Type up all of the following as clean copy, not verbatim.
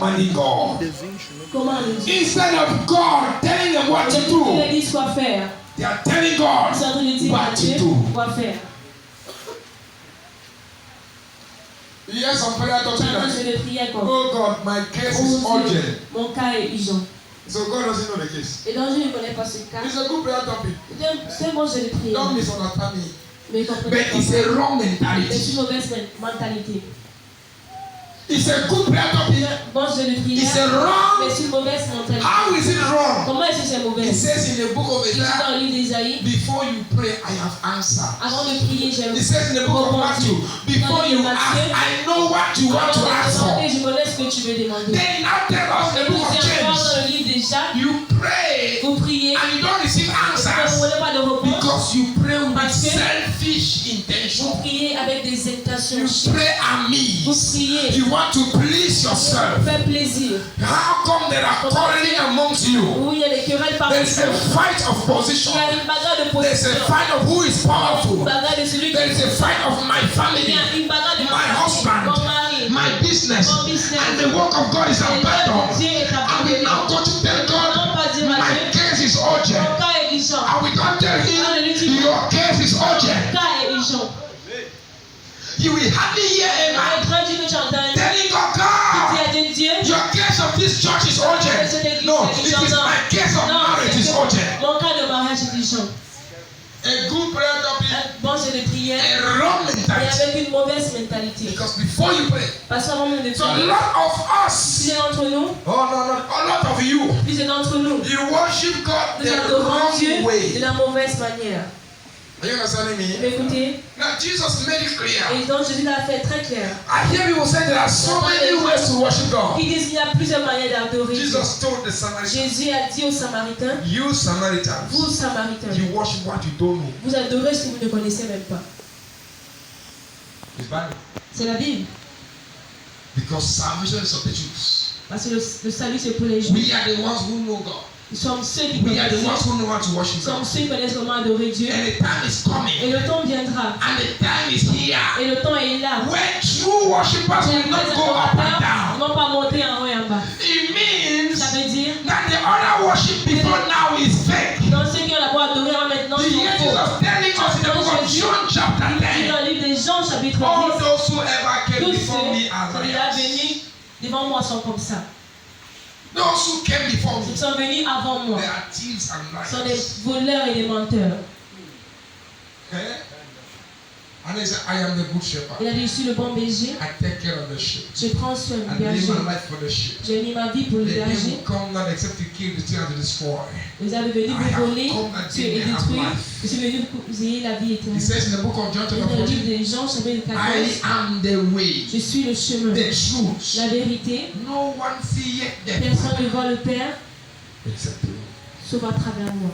commanding God. Comment le dire? Instead of God telling them what to do, Dieu dit quoi faire. they are telling God Ils sont en train de dire what à to Dieu do. quoi faire. You hear some prayer talking Maintenant, je like, vais prier comme oh God, my case is oh Dieu, urgent. mon cas est urgent. So God doesn't know the case. Et donc je ne connais pas ce cas. It's a good prayer topic. C'est bon, je vais prier. Don't misunderstand me. Mais comprenez But it's a wrong c'est mentality. une mauvaise mentalité. It's a good prayer topic. Bon, je vais prier. It's a wrong. Mais c'est une mauvaise mentalité. How is it wrong? Comment est-ce que c'est mauvais? It says in the book of Il dit Isaiah, dans le livre d'Ésaïe, before you pray, I have answered. avant de prier, j'ai It says in the book of Matthew, before you ask, I know what you want to ask for. je connais ce que tu veux demander. Then now tell us in the book of Dans le James, livre déjà, you pray vous priez, and you don't receive vous ne answers voulez pas de réponse, because you pray with Parce que selfish vous intention. priez avec des intentions. You pray Vous amiss. priez, You want to please vous yourself. faites plaisir. How come there are quarreling amongst you? Oui, il y a des querelles par There is a fight of Il position. y a une bagarre de There is a position. fight of who is Une powerful. bagarre de celui There is a fight of my Il family, y a une bagarre de my husband, mon mari. my business, Mon business. and the work of God is Et abandoned. Dieu est And we abandonné. now go to tell God, Non, pas dire à my Dieu, case is mon urgent. cas est urgent. And we don't tell him, your case is Mon urgent. cas est urgent. You will hardly hear a man Avec grand Dieu que tu entends, telling God, tu God, dis à Dieu, your case of this church is urgent. No, it is my case of non, marriage is urgent. mon cas de mariage est urgent. A good prayer topic, Bon, j'ai des prières, a wrong et mentality. avec une mauvaise mentalité. Because before you pray, Parce qu'avant même de so a prier, lot of us, plusieurs d'entre nous, oh no, no, a lot of you, plusieurs d'entre nous, you worship God nous the adorons Dieu wrong de way. la mauvaise manière. Are you understanding me? Mais écoutez, Now Jesus made it clear. et donc Jésus l'a fait très clair. I hear people say there are so many ways to worship God. Il dit qu'il y a plusieurs manières d'adorer Dieu. Jesus told the Samaritan, Jésus a dit aux Samaritains, you Samaritans, vous Samaritains, you worship what you don't know. vous adorez ce que vous ne connaissez même pas. It's Bible. C'est la Bible. Because salvation is of the Jews. Parce que le salut c'est pour les Juifs. We are the ones who know God. Nous sommes ceux qui We are the connaissent ones Dieu. who know how to Nous worship sommes God. ceux qui connaissent comment adorer Dieu. And the time is Et coming. le temps viendra. And the time is here. Et le temps est là. When true worshippers Les will not vrais go up and adorateurs down. ne vont pas monter en haut et en bas. It means Ça veut dire, that the other worship before now is fake. dans ceux qui ont la voix adorée maintenant, The ils sont angels faux. are telling us in the book of John chapter Il dit 10. dans le livre de Jean chapitre 10, All those who ever came tous before me ceux are qui sont déjà liars. venus devant moi sont comme ça. Those who came before Ceux me, qui sont venus avant moi they are thieves and sont liars. des voleurs et des menteurs. Eh? And he said, I am the good shepherd. Il a dit, je suis le bon berger, I take care of the sheep. je prends soin I du lay berger. my life for the sheep. J'ai mis ma vie pour le The berger. devil come not except to kill, to steal, and to destroy. Vous avez venu vous voler, tuer et détruire. Je suis venu pour que vous ayez la vie He éternelle. says in the book of John Et chapter dans le 14, livre de Jean chapitre I 14, am the way, je suis le chemin, the truth. la vérité. No one seeth the Personne ne voit le Père except you. sauf à travers moi.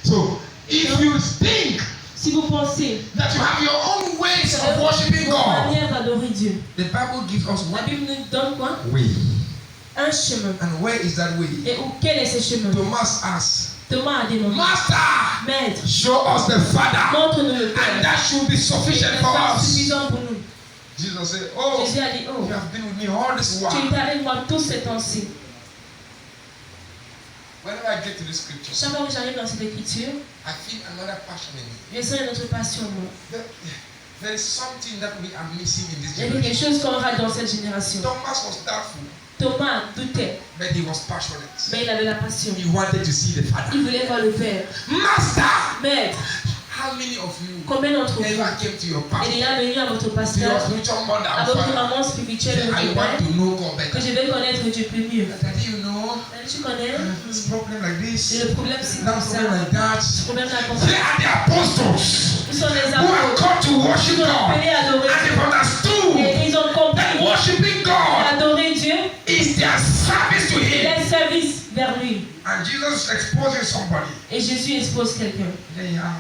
So, if you think Si vous pensez that you have your own ways que of worshiping votre God, manière d'adorer Dieu, the Bible gives us la one Bible nous donne quoi? way. Un chemin. And where is that way? Et où, quel est ce chemin? Thomas asked, Thomas a demandé, Master, Maître, show us the Father, montre-nous le and Père. that should be Et sufficient c'est for pas us. suffisant pour nous. Jesus said, oh, Jésus a dit, oh, you have been with me all this tu while. es avec moi tous ces temps-ci. Whenever I get to this scripture, Chaque fois que j'arrive dans cette écriture, I feel another passion in me. je sens une autre passion en moi. There is something that we are missing in this Il y a quelque generation. chose qu'on rate dans cette génération. Thomas was doubtful, Thomas doutait, but he was passionate. mais il avait la passion. He wanted to see the Il Father. voulait voir le Père. Master, Maître, how many of you combien d'entre vous ever came to your est pastor, déjà venu à votre to your pasteur, spiritual mother à and votre father, maman spirituelle, say, I votre want père, to know God que better. je vais connaître Dieu plus mieux. Daddy, you know, Tu connais? this problem like Et this, le problème c'est that comme ça. problem like that. Le problème là comme They ça. are the apostles Ils sont des who are apôtres. called to worship Ils ont God, appelé à adorer and they've Dieu. understood Et ils ont compris that worshiping God adorer Dieu is their service to Him. est service vers lui. And Jesus exposing somebody. Et Jésus expose quelqu'un. Anyhow,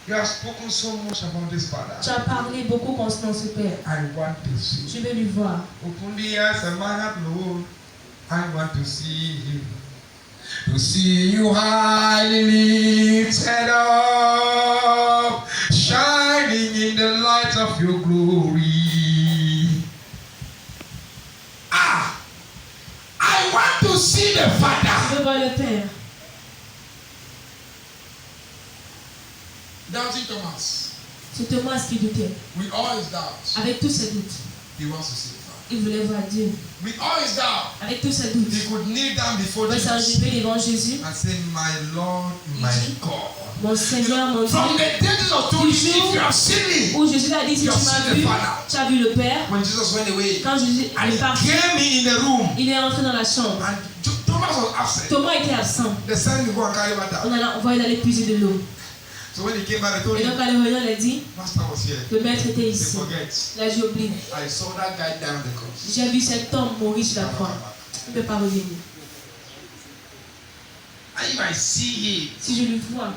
you have spoken so much about this Father. Tu as parlé beaucoup concernant ce Père. I want to see. Je vais lui voir. Open the eyes of my heart, Lord. I want to see Him. To see you highly lifted up, shining in the light of your glory. Thomas. C'est Thomas qui doutait. With all his doubts, Avec tous ses doutes, he wants to see the Father. il voulait voir Dieu. With all his doubts, Avec tous ses doutes, he could kneel down before il va Jesus s'agenouiller devant Jésus. and say, My Lord, my God. Mon Seigneur, mon Dieu. From the day Jesus told you, if you have seen me, Où Jésus a dit, si tu You have m'as seen the vu, Father. tu as vu le Père. when Jesus went away, Quand Jésus and est he parti, came in the room, il est entré dans la chambre. and Thomas was absent. Thomas était absent. They sent him to go and carry water. On a envoyé d'aller puiser de l'eau. So when he came back, they told Et him, donc, à l'heure, il a dit, Master was here. le maître était They ici. forget. Là, j'ai oublié. I saw that guy down the cross. J'ai vu cet homme mourir sur la croix. Il ne peut pas revenir. And if I see him, Si je le vois,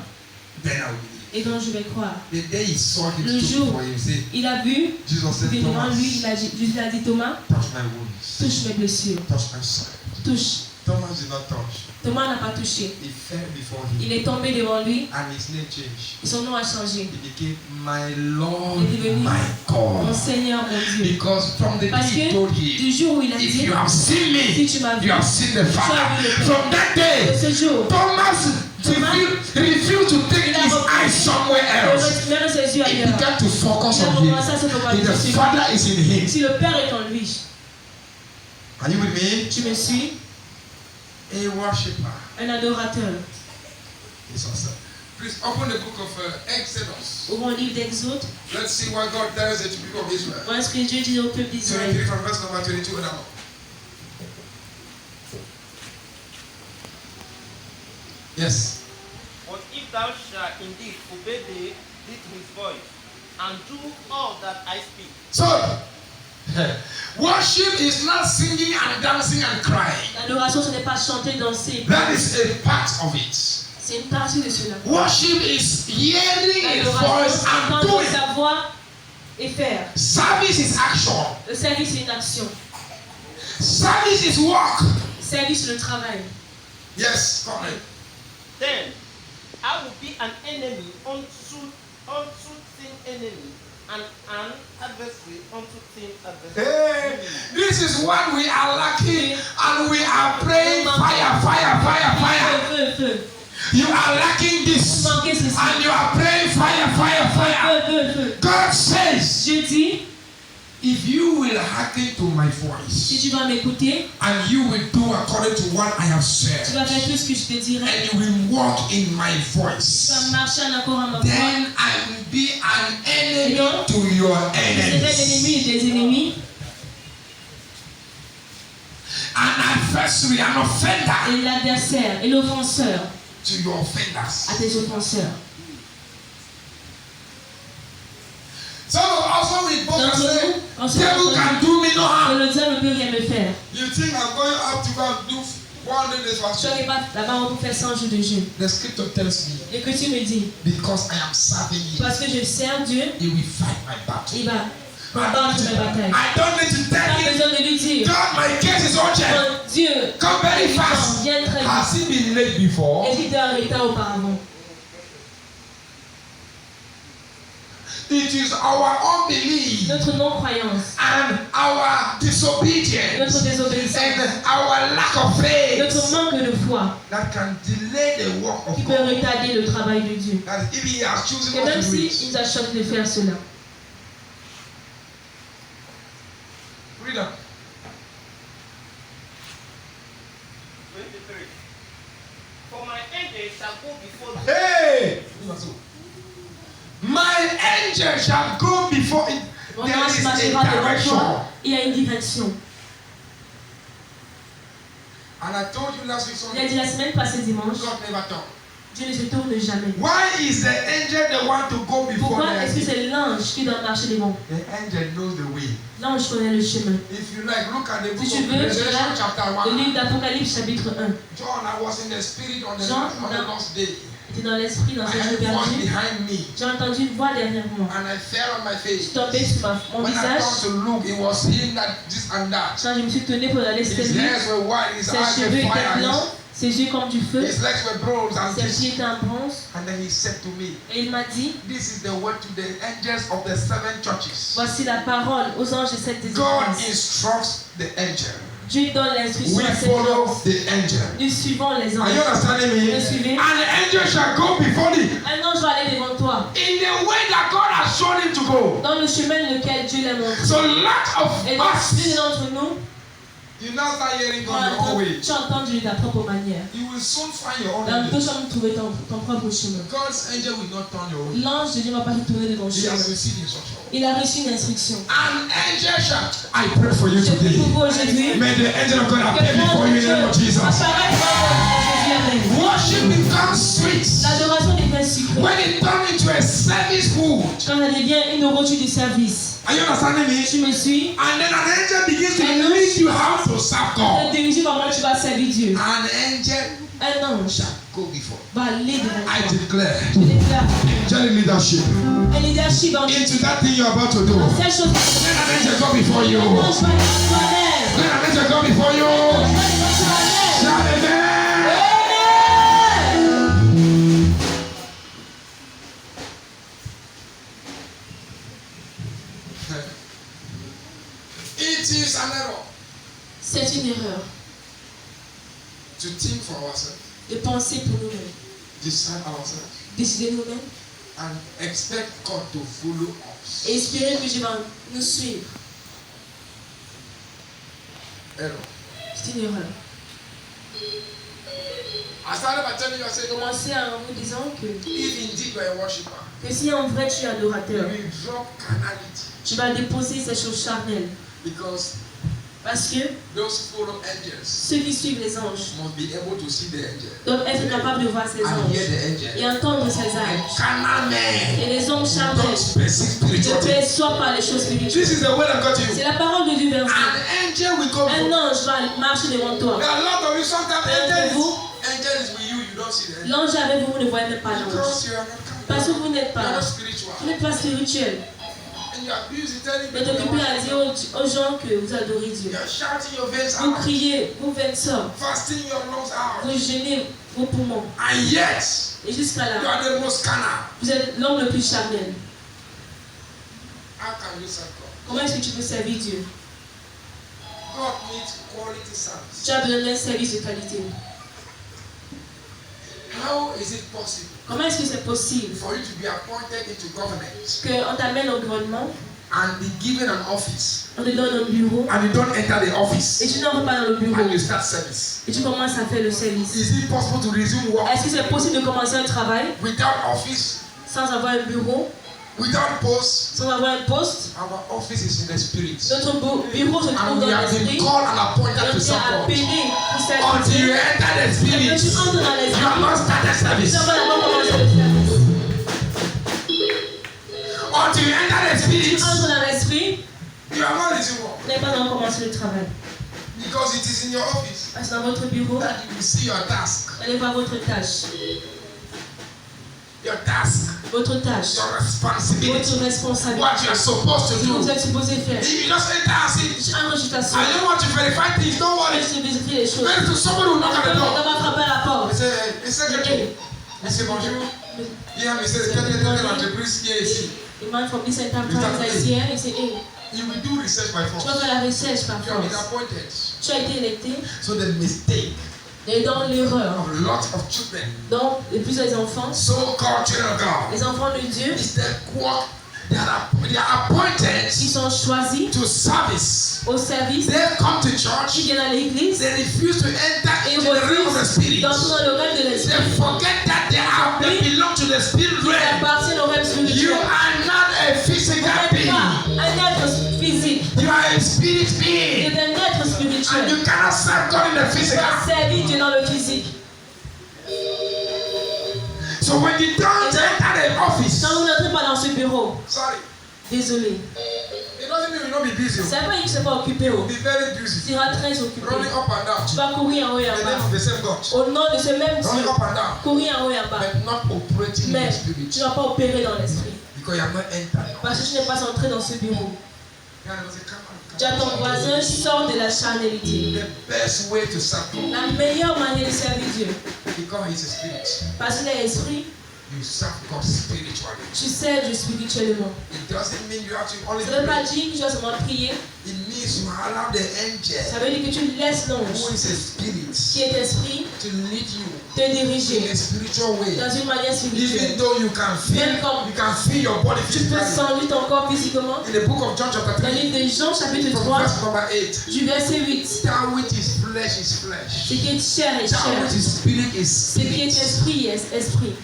then I will believe. et donc je vais croire. The day he saw him Le stood jour, before him, say, il a vu, Jesus il said, est devant Thomas, lui, Jésus a dit, Thomas, touch my wounds, touche mes blessures. touch my side. Touche. Thomas did not touch. Thomas n'a pas touché. He fell before Il him, est tombé devant lui, and his name changed. son nom a changé. He became my Lord, Il est devenu my Mon God. Seigneur, mon Dieu. Because from the day Parce he que told him, du jour où il a if dit, you have seen me, si tu m'as vu, you have seen the Father. From that de day, ce jour, Thomas refused to take his eyes somewhere il else. remet ses yeux He ailleurs. began to focus Il a on him. commencé à se The focaliser sur lui. Father is in him. Si le Père est en lui, Are you with me? tu me suis, A worshipper un adorateur. is awesome. Please open the book of Exodus. Ouvrons le livre d'Exode. Let's see what God tells the people of Israel. Voilà ce que Dieu dit au peuple 23 d'Israël. from verse number 22 and up. Yes. But if thou shalt indeed obey his voice, and do all that I speak. So, worship is not singing and dancing and crying. L'adoration, ce n'est pas chanter, danser. That is a part of it. C'est une partie de cela. Worship is hearing a L'adoration, voice c'est and entendre doing. sa voix et faire. Service is action. Le service, c'est une action. Service is work. Service, c'est le travail. Yes, correct. Then I will be an enemy unto thin enemy, and an adversary unto thin adversary. Hey, this is what we are lacking, and we are praying fire, fire, fire, fire. Feu, feu, You are lacking this, Vous manquez ceci. and you are praying fire, fire, fire. Feu, feu, feu. God says, Je dis, if you will hearken to my si voice, tu vas m'écouter, and you will do according to what I have tu vas said, faire tout ce que je te dirai. and you will walk in my Tu vas voice, marcher en accord à ma voix. then I will be an enemy to your Je serai l'ennemi enemies, des ennemis an adversary, an offender et l'adversaire et l'offenseur to your à offenders. tes offenseurs. Some of us, when we both D'entre say, nous, on se devil can do me no que harm. le diable ne peut rien me faire. You think I'm going up to go and do 100 days Je fasting? serai pas là-bas pour faire 100 jours de jeûne. The scripture tells me, Et que tu me dis, because I am serving you, parce que je sers Dieu, he will fight my battle. il va combattre mes batailles. I don't need to tell Pas him, besoin de lui dire, God, my case is urgent. oh Dieu, Come very fast. viens très vite. Has he been late before? Est-ce qu'il t'a arrêté auparavant? It is our unbelief Notre non-croyance, and our disobedience notre désobéissance, and our lack of faith notre manque de foi that can delay the work qui of peut God. retarder le travail de Dieu. That if he has chosen Et not même to do si it. il nous a choisi de faire cela. Read up. 23. For my angel shall go before thee. Hey! My angel shall go before it. Mon There ange is a marchera devant direction. toi. Il y a une direction. And I told you last week Il a Sunday, dit la semaine passée dimanche, God never talk. Dieu ne se tourne jamais. Why is the angel the one to go before Pourquoi est-ce que the c'est l'ange qui doit marcher devant? The angel knows the way. L'ange connaît le chemin. If you like, look at the book Si tu of veux, tu Revelation regardes chapter le 1. livre d'Apocalypse chapitre 1. John, I was in the spirit on the Jean, last day. J'étais dans l'esprit dans I ce jour heard a voice perdu. behind me, J'ai entendu une voix derrière moi. and I fell on my Je suis face. tombée sur mon When I visage. turned to look, it was him that this and that. Quand je me suis tournée pour aller His sur lui, hairs were white, his ses eyes cheveux were étaient fire, blancs, ses yeux comme du feu, his legs were bronze, and ses pieds étaient en bronze. and then he said to me, Et il m'a dit, "This is the word to the angels of the seven churches." voici la parole aux anges de cette God église. instructs the angel. Dieu donne l'instruction We à ses follow anges. the angel. Nous suivons les Are you anges. understanding me? Me suivez? And the angel shall go before thee Un ange va aller devant toi, in the way that God has shown him to go. dans le chemin lequel Dieu l'a montré. So lot of Et donc, plus us, d'entre nous, you now start hearing God your own way. tu entends Dieu de ta propre manière. You will soon find your own Dans way. deux chambres, trouver ton propre chemin. God's angel will not turn your way. L'ange de Dieu ne va pas se tourner de ton He chemin. has received instruction. Il a reçu une instruction. An angel shall. I pray for you Je prie today. pour vous aujourd'hui. May the angel of God Que appear before you in the name of Jesus. apparaisse devant Jésus. Amen. Worship becomes sweet L'adoration devient sucrée. when it turns into a service food. Quand elle devient une nourriture du service. Are you understanding me? Tu me suis? And then an angel begins to lead you how to serve Te God. diriger comment tu vas servir Dieu. An angel Un ange shall go before. va aller devant I toi. declare Tu déclares angelic leadership un leadership en into that thing you're about to do. dans cette chose. Let an angel go before you. Un ange va devant toi-même. Let an angel go before you. Un ange va devant toi-même. Shout amen. Amen. It is an error C'est une erreur to think for ourselves, de penser pour nous-mêmes, decide ourselves, décider nous-mêmes and expect God to follow us. et espérer que Dieu va nous suivre. Error. C'est une erreur. I started by telling you, I said, Commencez en vous disant que if indeed you are a worshiper, si en vrai tu es you adorateur, will drop carnality tu vas déposer ces choses charnelles. because Parce que those follow angels ceux qui suivent les anges must be able to see the angel doivent être capables de voir ces and hear anges the et angel. entendre ces And anges. carnal men Et les hommes charnels don't perceive ne spiritual things. perçoivent pas les choses spirituelles. This is the word of God to you. C'est la parole de Dieu vers vous. An angel will come. Un ange va marcher devant toi. There are a lot of you sometimes Et vous, angel is with you don't see the angel l'ange avec vous, vous ne voyez même pas l'ange. because you are not coming. Parce que vous n'êtes You are pas, not spiritual. vous n'êtes pas spirituel. And you are busy telling Vous êtes occupé à dire aux gens que vous adorez Dieu. you are shouting your veins Vous out, criez, vos veines sortent, fasting your lungs out, vous gênez vos poumons. and yet Et jusqu'à you là, are the most carnal. vous êtes l'homme le plus charnel. How can you serve God? Comment est-ce que tu peux servir Dieu? God needs quality service. Tu as besoin d'un service de qualité. How is it possible Comment est-ce que c'est possible for you to be appointed into government qu'on t'amène au gouvernement, and be given an office on te donne un bureau, and you don't enter the et office tu n'entres pas dans le bureau, and you start service? et tu commences à faire le service? Is it possible to resume work Est-ce que c'est possible de commencer un travail without office, sans avoir un bureau, without post? sans avoir un poste? Our office is in the spirit. Notre bureau se trouve And dans we have been l'esprit. called and Et appointed on to t'est serve God. appelé pour servir Until you Dieu. enter the Et spirit, que tu entres dans you have l'esprit, not started tu service. n'as pas d'abord commencé le service. Until you enter the Tu spirit, entres dans l'esprit, you have not resumed work. tu n'as pas d'abord commencé le travail. Because it is in your office Parce que dans votre bureau, that you will see your task. allez voir votre tâche. Your task, Votre tâche. your responsibility, Votre responsabilité. what you are supposed to Ce que vous do. êtes supposé faire. If you just enter and Tu say, entres, je t'assure. I don't want to verify things, don't worry. Je vérifie les choses. Very soon somebody will knock at the door. On va frapper à la I porte. say, hey, secretary, Monsieur bonjour. Here, Monsieur, quelle entreprise qui est ici? The man from this enterprise is here. He said, hey, You will do research by tu vas force. faire la recherche par You have been force. appointed. Tu as été électé. So the mistake Et dans l'erreur, of lots of children, donc les plusieurs enfants, so-called children of God, les enfants de Dieu, is that what they are appointed qui sont choisis to service. au service, They come to qui church, viennent à l'église they refuse to enter et into the realm of the refusent spirit. d'entrer dans le règne de They l'esprit. forget that they belong to the spirit Ils realm. appartiennent au règne You spirituel. are not a Vous physical n'êtes being. pas un être physique, You are a spirit vous being. êtes un être And spirituel. you cannot serve God in the Tu physical. vas servir Dieu dans le physique. So when you don't enter the office, Quand vous n'entrez pas dans ce bureau, sorry, désolé, it doesn't mean you will not be busy. c'est pas que tu ne seras pas occupé. Be very busy. Tu seras très occupé. Running up and down. Tu vas courir en haut et en The name bas. of the same God. Au nom de ce même Running Dieu, up and down. courir en haut et en bas. But not operating in Mais the tu spirit. ne vas pas opérer dans l'esprit. Because you have not entered. Parce que tu n'es pas entré dans ce bureau. God was a come on, Tu as ton voisin, sort de la charnalité. The best way to serve God, La meilleure manière de servir Dieu. because He's a spirit, Parce qu'il est esprit, You serve God spiritually. Tu sers Dieu spirituellement. It doesn't mean you have to only Ça ne veut pas pray. dire que tu dois seulement prier. It means you allow the Ça angel veut dire que tu laisses who l'ange is a spirit qui est esprit to lead you te in diriger a spiritual way. dans une manière Even spirituelle. though you can feel your body Tu peux physically. sentir ton corps physiquement. In the book of John chapter Dans le 3, livre de Jean chapitre from 3 verse number 8, du verset 8. that which is flesh is Ce flesh. qui est chair est That chair. which is spirit is Ce qui est spirit. esprit est esprit.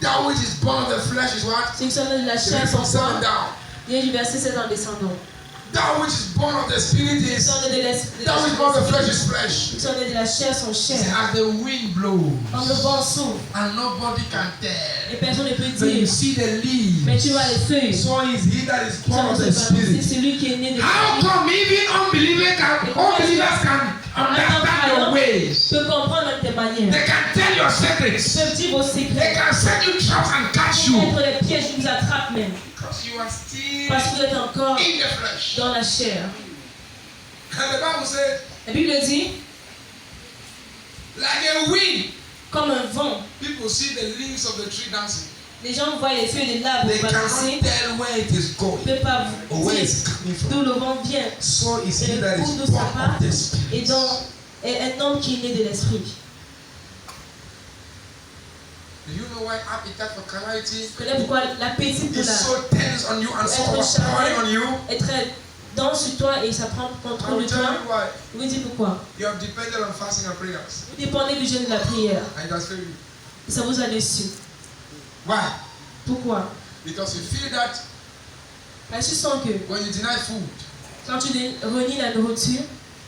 That which is born of the flesh is what? Ce qui sont de la It chair is from sont seven quoi? down. Vient du verset 7 en descendant. That which is born of the spirit Ils is. sont de That which is born of the flesh l'esprit. is flesh. Ils sont de la chair sont It's chair. as the wind blows, Comme le vent souffle. and nobody can tell. Et personne ne peut When you dire. see the leaves, Mais tu vois les feuilles. so is he that is born of the C'est spirit. celui qui est né de How l'esprit. come even unbelievers can understand your ways? Peut comprendre tes manières. They can tell your secrets. Peuvent dire vos They secrets. can set you traps and catch you. Être les pièges qui nous attrapent même. Because you are still Parce que vous êtes encore in the flesh. dans la chair. And the Bible says, La Bible dit, like a wind, comme un vent, people see the leaves of the tree dancing. les gens voient les feuilles de l'arbre They balancer. cannot tell where it is Ils ne going peuvent pas or vous where dire it's coming d'où from. le vent vient. So is Et he that le is coup de sa born part of the est spirit. un homme qui est né de l'esprit. Do you know why appetite for carnality Vous connaissez pourquoi l'appétit pour is so tense on you and so être overpowering on you? est très dense sur toi et ça prend I contrôle will de tell toi? you why. Je vous dis pourquoi. You have depended on fasting and prayers, Vous dépendez du jeûne de la prière. and it has failed you. Et ça vous a déçu. Why? Pourquoi? Because you feel that Parce que tu sens que when you deny food, quand tu renies la nourriture,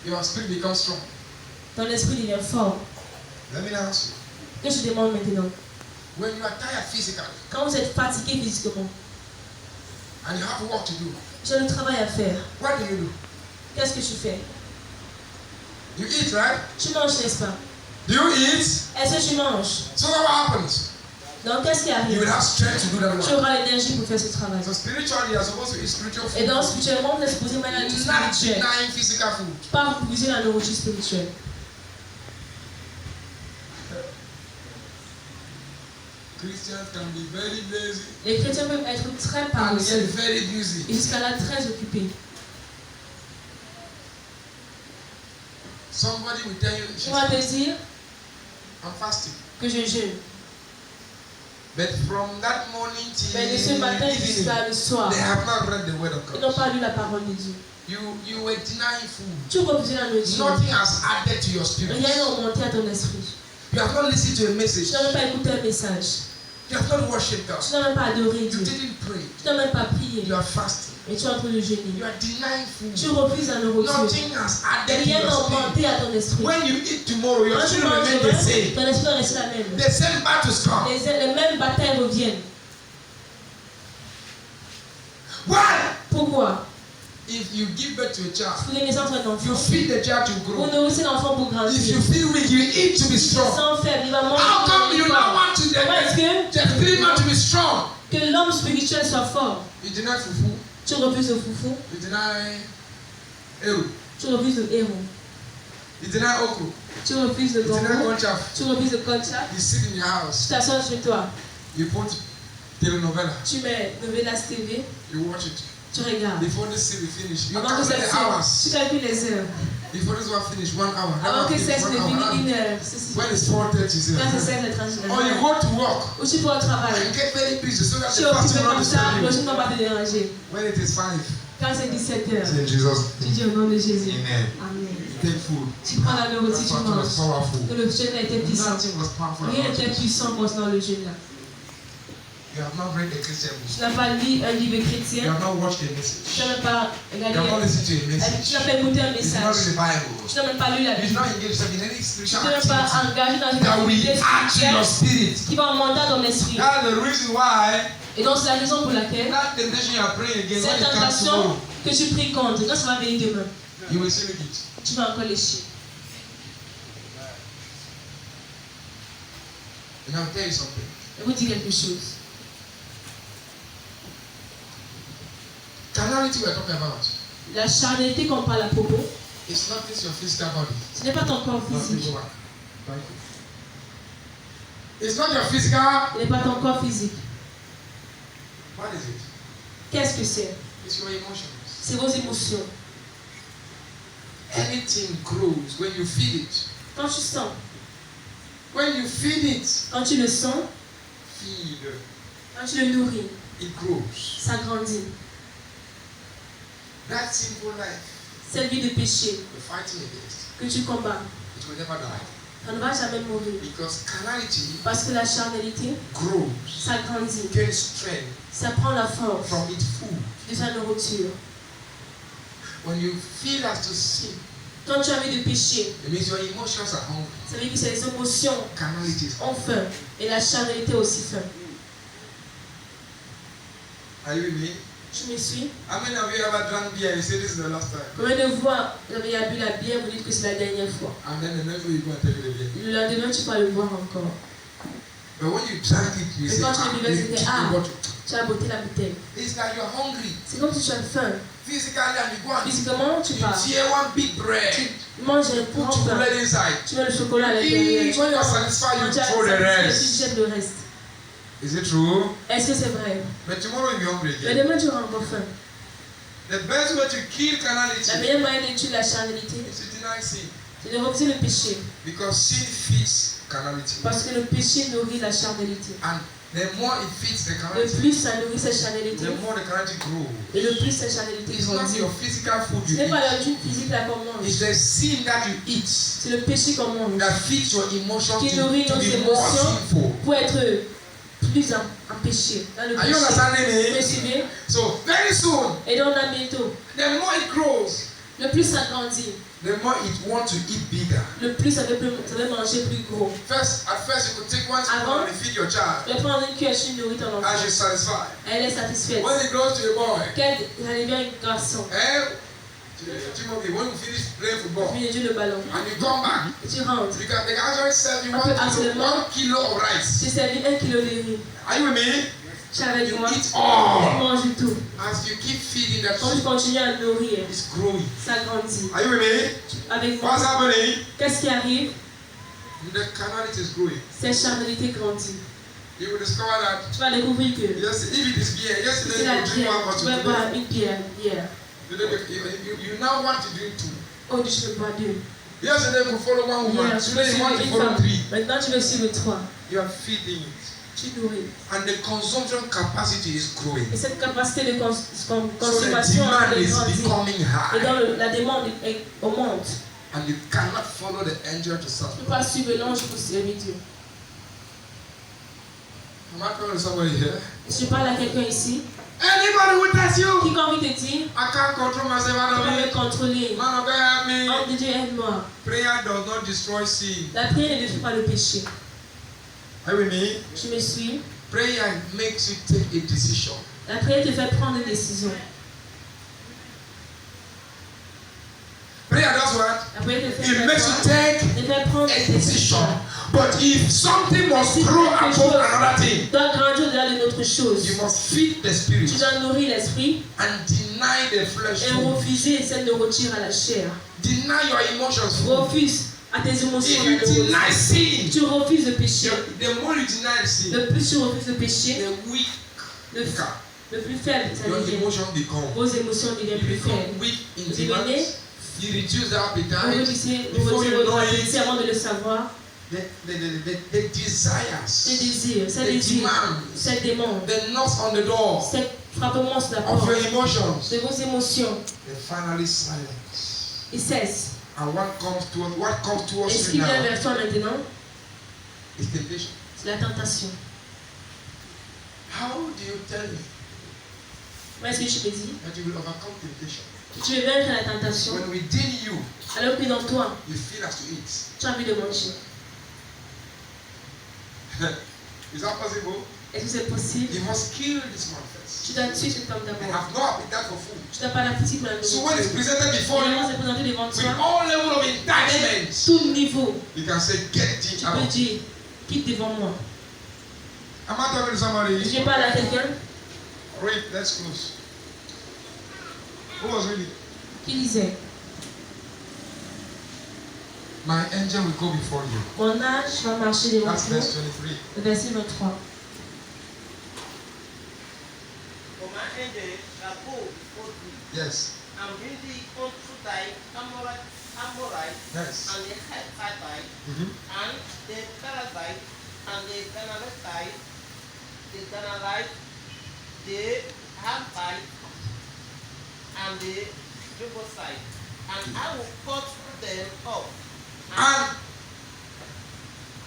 your spirit becomes strong. ton esprit devient fort. Let me ask you. Que je demande maintenant, When you are tired physically quand vous êtes fatigué physiquement, and you have work to do, j'ai le travail à faire, what do you do? qu'est-ce que tu fais? You eat, right? Tu manges, n'est-ce pas? Do you eat? Est-ce que tu manges? So what happens? Donc qu'est-ce qui You arrive? will have strength to do that Tu work. auras l'énergie pour faire ce travail. So spiritually, you are supposed to eat spiritual Et food, donc spirituellement, vous êtes supposé manger la nourriture not spirituelle. denying physical food. Pas refuser la nourriture spirituelle. Christians can be very lazy Les chrétiens peuvent être très and yet paresseux very busy. et jusqu'à là très occupés. Somebody will tell you, On va te dire I'm fasting. que je jeûne. But from that morning till Mais de ce matin evening, jusqu'à le soir, they have not read the word of ils n'ont God. pas lu la parole de Dieu. You were denying food. Tu refuses la nourriture. Nothing has added to your spirit. Rien n'a augmenté à ton esprit. You have not listened to a message. Tu n'as même pas écouté un message. You have not worshipped God. Tu n'as même pas adoré You Dieu. didn't pray. Tu n'as même pas prié. You are fasting. Et tu es en train de jeûner. You are denying Tu food. refuses la nourriture. Nothing has added to Rien n'a your spirit. augmenté à ton esprit. When you eat tomorrow, your Quand tu spirit manges remain the demain, same. ton esprit reste la même. The same battles come. Les mêmes batailles reviennent. Why? Pourquoi? If you give birth to a child, Pour les naissances d'un you enfant, feed the child to vous grow. nourrissez l'enfant pour If grandir. you feel weak, you eat to be Il strong. sent faible, il va manger. How come you pour now devenir want to fort. Comment est-ce the spirit man to be strong? que l'homme spirituel soit fort? You deny fufu. Tu refuses le foufou, You deny eru. tu refuses le héros, You deny okro. tu refuses le You deny gombo, conchaf. tu refuses le concha, You sit in your tu house. t'assois chez toi, You put telenovela. tu mets Novelas TV, You watch it. tu regardes. Before this series finish, you Avant que count cette the série, hours. tu calcules les heures. Before this one finish, 1 hour. That Avant one que finish, cesse 1 de hour. finir That one- une heure, ceci. When it's 4:30, it's Quand c'est there. 16h30, Or you go to work ou tu vas au travail. and get very busy so that Tu the es fasting occupé will not comme ça, disturb le you. jour ne va pas te déranger. When it is 5, Quand c'est 17h, say in Jesus' tu dis au nom de Jésus. Amen. Amen. Take food. Tu prends la nourriture, That tu fasting was manges. powerful. Que le jeûne a été puissant. Nothing was powerful Rien about n'était it. puissant concernant le jeûne là. You have not read the Christian book. Tu n'as pas lu un livre You chrétien. have not watched a Tu message. n'as même pas You regardé. have not listened to a Tu message. n'as pas écouté un You did not read message. the Bible. Tu n'as même pas lu la You did Bible. not engage yourself in any Tu spiritual n'es pas activity engagé dans une that will activité add to your spirituelle spirit. qui va augmenter ton esprit. That's the reason why Et donc c'est la raison pour laquelle that temptation you are praying against, when cette it comes tentation tomorrow, que tu pries contre, quand ça va venir demain, you will still eat. tu vas encore lécher. And I'll tell you something. Je vais vous dire quelque chose. Carnality we're talking about. La charnalité qu'on parle à propos, It's not just your physical body. ce n'est pas ton corps No, physique. people are. Thank you. It's not your physical. Il n'est pas ton corps physique. What is it? Qu'est-ce que c'est? It's your emotions. C'est vos émotions. Anything grows when you feed it. Quand tu sens, When you feed it, quand tu le sens, feed, quand tu le nourris, it grows. ça grandit. That simple life Cette vie de péché you're fighting against, que tu combats, it will never die. ça ne va jamais mourir. Because carnality Parce que la charnalité, grows, ça grandit. gains strength Ça prend la force from its food. de sa nourriture. When you feel as to sin, Quand tu as envie de pécher, it means your emotions are hungry. ça veut dire que ces émotions Carnality is ont faim et la charnalité aussi faim. Are you with me? Tu me suis? How many of you ever drank beer and you say this is the last time? Combien de fois vous avez bu la bière, vous dites que c'est la dernière fois. And then the next day you go and take the beer. Le lendemain, tu vas le boire encore. But when you drank it, you Et say, quand tu le buvais, you c'était keep the bottle. tu as botté la bouteille. It's like you're hungry. C'est comme si tu as faim. Physically, and you go and Physiquement, tu you pars. tear one big bread, Tu manges un put grand pain. chocolate inside. Tu mets le chocolat à When l'intérieur. you're satisfied, Quand you tu as throw the satisfait, tu rest. jettes le reste. Is it true? Est-ce que c'est vrai? But tomorrow you'll be hungry Mais again. demain, tu auras encore faim. The best way to kill carnality La meilleure manière de tuer la charnalité, is to deny sin. c'est de refuser le péché. Because sin feeds carnality. Parce que le péché nourrit la charnalité. And the more it feeds the Le carnality, plus ça nourrit cette charnalité, the more the carnality grows. et le plus cette charnalité It's not grandit. your physical food Ce you n'est pas eat. la vie physique là qu'on mange. It's the sin that you eat C'est le péché qu'on mange. that feeds your emotions Qui to nourrit nos be more émotions sinful. pour être plus en péché. Dans le Are you péché. understanding Vous me me? suivez? So very soon, Et donc là bientôt, the more it grows, le plus ça grandit, the more it wants to eat bigger. le plus ça veut manger plus gros. At first you could take one spoon Avant, and feed your child Tu vas prendre une cuillère, tu nourris ton enfant. as you're satisfied. Elle est satisfaite. When it grows to a boy, Quand elle devient un garçon, Timothy, when you finish playing football puis il joue le ballon. and you come back, Et tu rentres. they can actually serve you On peut absolument- 1 kilo of rice. Tu servis 1 kilo de riz. Are you with me? Tu es avec You moi. eat Tu all. manges tout. As you keep feeding that Quand tu food, continues à nourrir, it's growing. ça grandit. Are you with me? Avec moi, What's happening? qu'est-ce qui arrive? The carnality is growing. Cette charnalité grandit. You will discover that Tu vas découvrir que just if it is beer, c'est yesterday la you drink bière. one Tu bottle vas today. boire une bière hier. You now want to drink two. Aujourd'hui, je veux boire 2. Yesterday you follow one woman. Hier, tu veux Today you want suivre to une follow femme. 3. Maintenant, tu veux suivre 3. You are feeding it. Tu nourris. And the consumption capacity is growing. Et cette capacité de So the consommation demand est is grandie. becoming Et high. donc, la demande augmente. And you cannot follow the angel to Tu ne serve. peux pas suivre l'ange pour servir Dieu. Am I talking to somebody here? Je parle à quelqu'un ici. Anybody who tells you, Qui a envie de dire, I can't control myself, tu I peux me don't contrôler. Man of God, help me. Homme de Dieu, aide-moi. Prayer does not destroy sin. La prière ne détruit pas le péché. Are you with me? Tu me suis. Prayer makes you take a decision. La prière te fait prendre une décision. Prayer does what? La prière te fait It makes you take te fait prendre a une décision. decision. But if something must grow above another thing, Doit grandir au-delà d'une autre chose. you must feed the Tu spirit dois nourrir l'esprit and deny the flesh et food. refuser cette nourriture à la chair. Deny your emotions food. Refuse à tes émotions. If you la nourriture. deny sin, Tu refuses le péché. the more you deny sin, Le plus tu refuses le péché, the weaker le plus faible ça your devient. emotions become. Vos émotions deviennent You plus become faibles. weak in Vous devenez, demands. You reduce the vous appetite. réduisez Before you know votre it, appétit avant de le savoir. the desires, Ces désirs, ces the désirs, demands, cette demande, the knocks on the door cette frappement sur la of porte your emotions, de vos émotions, they finally silence. il cesse. And what comes Et towards ce you qui vient now vers toi maintenant, is temptation. c'est la tentation. How do you tell me Moi, est-ce que je te dis that you will overcome temptation que tu veux vaincre la tentation when within you alors que dans toi, you feel as to eat? tu as envie de manger? Is that possible? Est-ce que c'est possible? You must kill this man first. Tu dois tuer cet homme They d'abord. have no appetite for food. Tu n'as pas l'appétit pour la So when it's nourriture. presented before Et you quand c'est présenté devant with toi, all level of avec enticements, tout niveau, you can say, get tu it peux out. dire, quitte devant moi. Am I talking to somebody? Je parle à quelqu'un Read, let's close. Who was reading? qui disait, My angel will go before you. Mon ange va marcher devant That's vous. verse 23. Le verset 23. For my angel shall go before thee, Yes. and bring thee unto thy Amorite, Yes. and the Hittite, Mm-hmm. and the Perizzite, and the Canaanite, the Hivite, and the Jebusite, and I will cut them off. And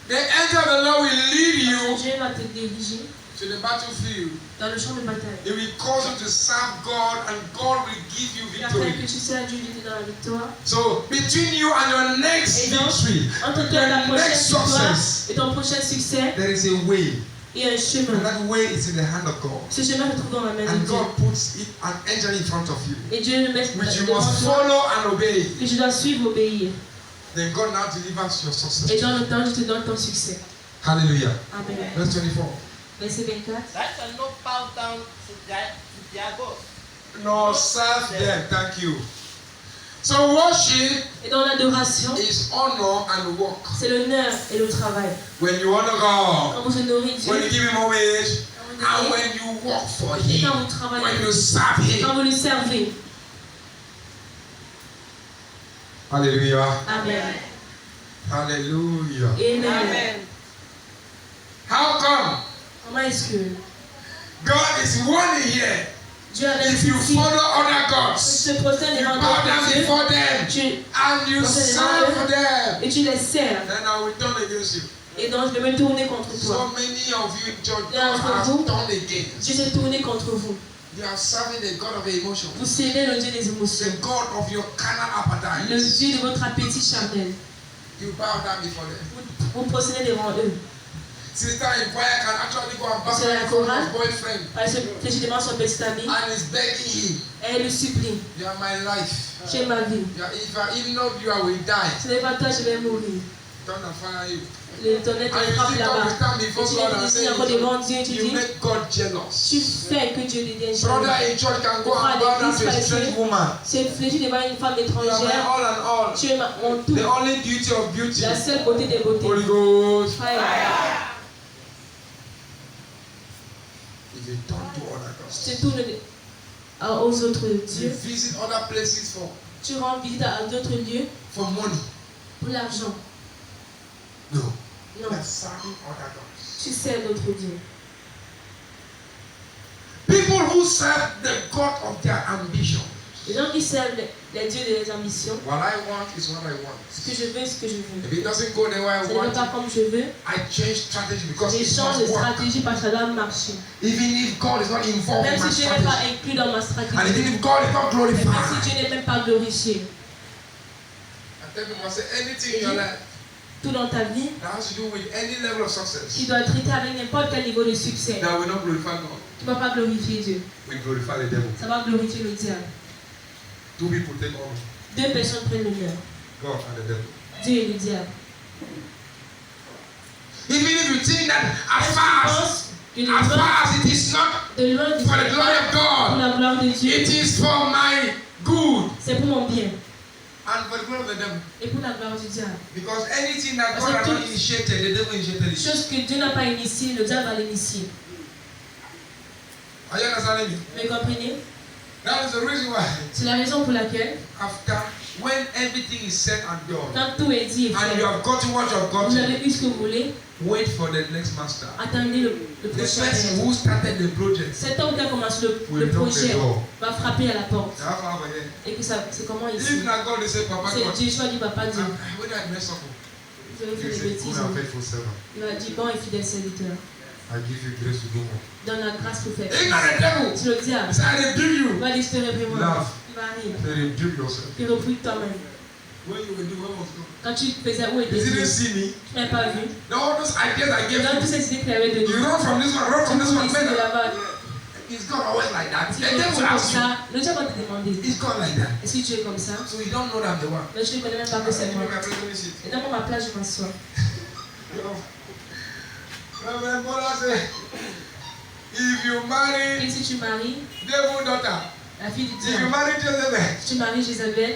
the angel of the Lord will lead you Dieu va te diriger to the battlefield. dans le champ de bataille. He will cause you to serve God, and God will give you Il va faire que victory. tu sers Dieu, Dieu te donne la victoire. So between you and your next Et donc, victory, entre toi et ta your prochaine next victoire success, et ton prochain succès, there is a way. il y a un And chemin. that way is in the hand of God. Ce chemin se trouve dans la main de And Dieu. God puts an angel in front of you, Et Dieu le met which you devant must toi, follow and obey. que tu dois suivre, obéir. Then God now delivers your Et success. dans le temps, je te donne ton succès. Hallelujah. Amen. Verse 24. Verset 24. Thou shalt not bow down to their gods. No, serve them. Thank you. So worship Et dans l'adoration, is honor and work. c'est l'honneur et le travail. When you honor God, Quand vous honorez Dieu, when you give Him homage, quand and vous when you work for et Him, quand vous when travaillez, you serve quand Him. vous le servez. Hallelujah. Amen. Hallelujah. Amen. How come? Comment est-ce que God is warning here. Dieu a If you dit follow other tu gods, te prostères you devant bow down d'autres dieux, before them, tu and you serve them, et tu les sers. then I will turn against you. Et donc je vais me tourner contre So toi. many of you in church Yeah, have for who? turned against. Dieu s'est tourné contre vous. You are serving the God of emotion, Vous servez le Dieu des émotions. the God of your carnal Le appetites. Dieu de votre appétit charnel. You bow down before them. Vous procédez devant eux. Sister in choir can actually go and bow C'est la down in front of chorale. his boyfriend Parce que précisément son petit ami, and is begging him, elle le supplie. "You are my life. Tu es ma vie. If I even know you, I will die." Ce n'est pas toi, je vais mourir. Turn and fire you. Le tonnerre And te you frappe still là-bas. come to stand Et before tu God viens and ici encore say, devant Dieu et tu you dis, make God tu jealous. fais que Dieu devienne Brother jaloux. in church can go and bow down to a strange woman. Tu es fléchi devant une femme You are my étrangère. all and all. Tu es mon tout. The only beauty of beauty. La seule beauté des beautés. Holy Ghost. Frère, If you turn to other gods, tu te tournes aux autres you dieux. visit other places Tu rends visite à d'autres lieux for money. pour l'argent. No. Non, You are serving other gods. tu sers d'autres dieux. People who serve the God of their ambition. Les gens qui servent les dieux de leurs ambitions, What I want is what I want. ce que je veux, ce que je veux. If it doesn't go the way I Ça ne va want, pas comme je veux. I change strategy because Je it change de must work. stratégie parce que ça doit marcher. Even if God is not involved in Même my si Dieu n'est pas strategy, inclus dans ma and stratégie. even if God is not Même si glorified, Dieu n'est même pas glorifié. I tell people, I say anything in your life Tout dans ta vie, that has to do with any level of success tu dois traiter avec n'importe quel niveau de succès. that will not glorify God, Tu ne vas pas glorifier Dieu. we glorify the devil. Ça va glorifier le diable. Two people take honor, Deux personnes prennent l'honneur. God and the devil. Dieu et le diable. Even if you think that Est-ce as que far tu as, penses que as far as it is not de loin du for the glory of pour God, la gloire de Dieu, it is for my good c'est pour mon bien and for the glory of the devil. et pour la gloire du diable. Because anything that Parce God que has tout- not initiated, the devil initiated it. Chose que Dieu n'a pas initiée, le diable va l'initier. Are you understanding me? Vous comprenez? That is the reason why C'est la raison pour laquelle, after when everything is said and done quand tout est dit et and you fait, have gotten what you have vous gotten, avez eu ce que vous voulez, wait for the next master. attendez le The prochain person maître. who started the project Cet homme qui a commencé le will knock the projet door. va frapper à la porte. That's how I am. Et que ça, c'est comment ici? If not God, they say, Papa C'est God, Dieu, je dis papa Dieu. when I mess up, Vous avez fait you des say, bêtises. good and faithful servant, Il va dire bon et fidèle serviteur. I give you grace to do more. Donne la grâce pour faire. It's not the devil. C'est le diable. He said, I rebuke Il you. va dire je te réprimer. Love. Il va rire. They rebuke yourself. Il reprend toi-même. When you will do, when was God? Quand tu faisais où You était didn't Dieu? see me. Tu n'as pas vu. All those ideas I gave Dans toutes you. ces idées qu'il avait de You nous. run from this one, run from this Tu one. ici de Man, là-bas. is God always like that? Si The tu es devil comme asks you, ça, le diable va te demander is God like that? est-ce que tu es comme ça? So you don't know that I'm the one. Mais je ne connais même pas que c'est Give moi. me my president seat. Et dans ma place, je m'assois. Reverend Bola said, if you marry Et si tu maries devil daughter, la fille du if you diable, marry Jezebel, si tu maries Jézabel,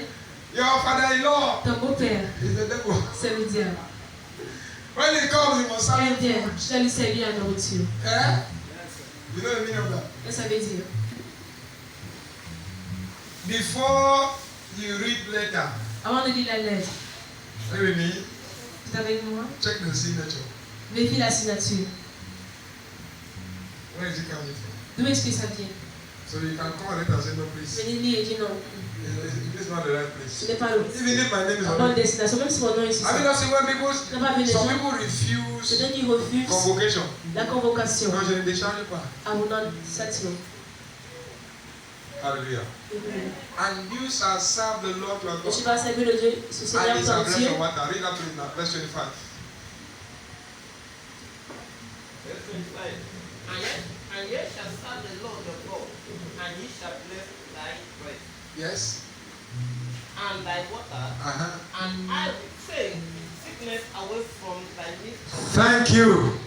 Your father-in-law Ton beau-père, is the devil. c'est le diable. When he comes, he must serve Il you vient, food. tu dois lui servir la nourriture. Eh? You know the meaning of that? Qu'est-ce que ça veut dire? Before you read later, Avant de lire la lettre, are you with me? tu es avec moi? Check the signature. Vérifie la signature. Where is it coming from? D'où est-ce que ça vient? So you can call it and say, no, please. Venez lire et dire non. This is not the right Ce place. n'est pas le Even if my name is la on bonne it. destination. Même si mon nom est ici. Have you not seen when people, Tu n'as pas vu les some gens? people refuse C'est eux qui refusent convocation? la convocation. Non, je ne décharge pas. À mon nom, châtiment. Hallelujah. And you shall serve the Lord your Et God. tu vas servir le Dieu, ce Seigneur And he shall ton bless Dieu. your water. Read that please now. Verse 25. Verse 25. And ye shall serve the Lord your God, and he shall bless thy bread Yes. and thy water, and I will take sickness away from thy midst. Thank you.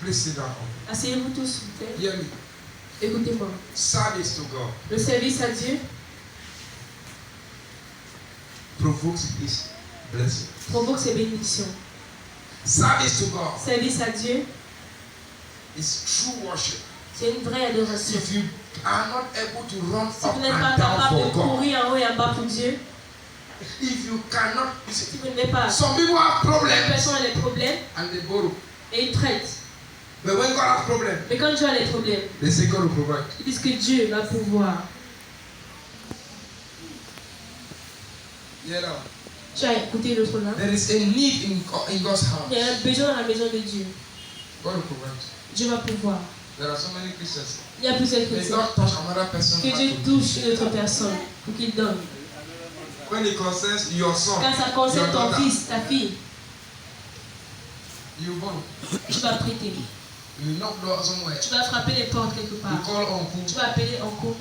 Please sit down. Asseyez-vous tous, s'il vous plaît. Hear me. Écoutez-moi. Service to God Le service à Dieu provokes his blessing. provoque ses bénédictions. Service to God Service à Dieu, is true worship. c'est une vraie adoration. If you are not able to run Si up vous n'êtes pas and down capable de for God, courir en haut et en bas pour Dieu, if you cannot, you si see, vous n'êtes pas, some people have les problems personnes ont des problèmes and they borrow. et ils traitent. But when God has problems, Mais quand Dieu a des problèmes, they say God will provide. ils disent que Dieu va pouvoir. Yeah, now. Tu as écouté l'autre là. There is a need in God's house. Il y a un besoin dans la maison de Dieu. God will provide. Dieu va pouvoir. There are so many Christians. Il y a plusieurs May chrétiens. God touch another person. Que Dieu touche une autre personne pour qu'il donne. When it concerns your son, Quand ça concerne your ton daughter, fils, ta fille, you borrow. tu vas prêter. You knock door somewhere. Tu vas frapper les portes quelque You part. call uncle. Tu vas appeler Onko.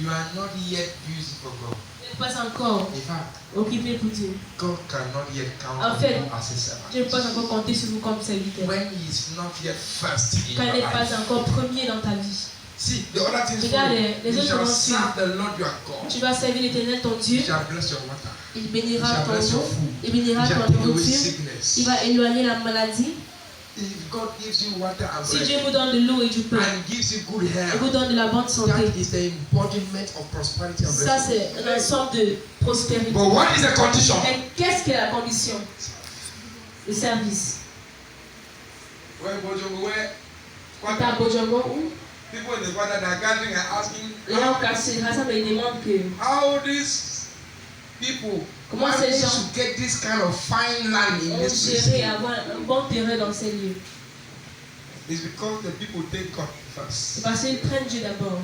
You are not yet used for God. Tu n'es pas encore In fact, occupé pour Dieu. God cannot yet count En on fait, you as a servant. Dieu ne peut pas encore compter sur vous comme serviteur. When He is not yet first in Quand il your n'est life. pas encore premier dans ta vie. See, the other things Regarde, follow. les You autres shall vont serve the Lord your God. Tu vas servir l'Éternel ton Dieu. He shall bless your water. Il He bénira shall ton bless your eau. food. Il He bénira shall ton take away nourriture. sickness. Il va éloigner la maladie. If God gives you water and Si Dieu bread vous donne de l'eau et du pain, and gives you good il vous health, donne de la bonne that santé. is the embodiment of prosperity and Ça, blessing. c'est un ensemble de prospérité. But what is the condition? Mais qu'est-ce que la condition? Le service. When Bojongo, T'as Bojongo où? people in the water that are gathering and asking Les gens cassés, ça me demande que how these people Comment manage ces gens to get this kind of fine land in ont this géré place. avoir un bon terrain dans ces lieux. It's because the people take God C'est first. parce qu'ils prennent Dieu d'abord.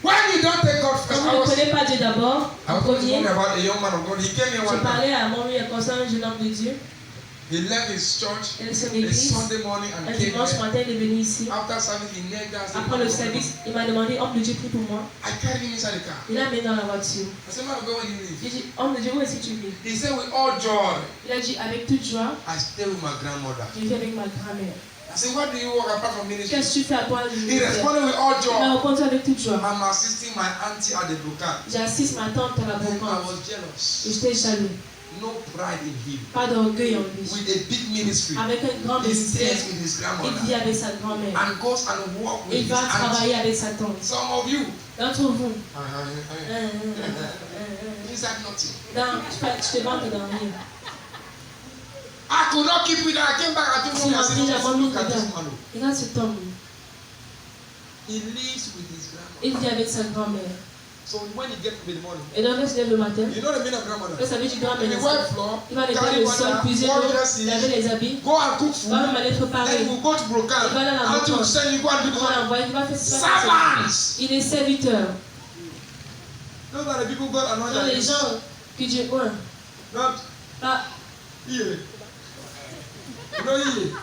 When you don't take God Quand first, vous ne prenez pas Dieu d'abord, I en was premier, talking about a young man of God. He came here je one time. parlais à mon ami concernant un jeune homme de Dieu. He left his church Il est son a église. Sunday morning and Un came dimanche here. matin, il est venu ici. After service, he knelt down. Après le service, il m'a demandé, homme de Dieu, prie pour moi. I carried him inside the car. Il a mis dans la voiture. I said, man of God, when you leave? J'ai dit, homme de Dieu, où est-ce que tu vis? He said, with all joy, Il a dit, avec toute joie, I stay with my grandmother. je vis avec ma grand-mère. I said, what do you work apart from ministry? Qu'est-ce que tu fais à toi le He ministère? responded with all Il m'a joy. répondu avec toute joie. I'm assisting my auntie at the Bukan. J'assiste ma tante à la And I brocante. was jealous. Et j'étais jaloux. No pride in him. Pas d'orgueil en lui. With a big ministry, Avec un grand he ministère, stays with his il grandmother vit avec sa grand-mère. and goes and walk with Il his va auntie. travailler avec sa tante. Some of you, D'entre vous, inside nothing. tu te vantes dans rien. I could not keep it. I came back and told Tu him, I m'as said, dit, "No, look at this man. Regarde cet homme. He lives with his grandmother. Il vit avec sa grand-mère. So when he gets up in the morning, Et donc, il se lève le matin. you know the meaning of grandmother? Ça veut dire In grand-mère. the wet floor, Il va nettoyer carry le sol, water, puiser wash l'eau, your laver seat, les habits. go and cook Va même food. aller préparer. Then you go to Brokan. Il va aller à la Until you brocante. send you go and do Il va the l'envoyer, il va faire ça. servants. Il est serviteur. Those are the people God Ce sont anointed. les gens que Dieu oint. Not Pas here. You know here.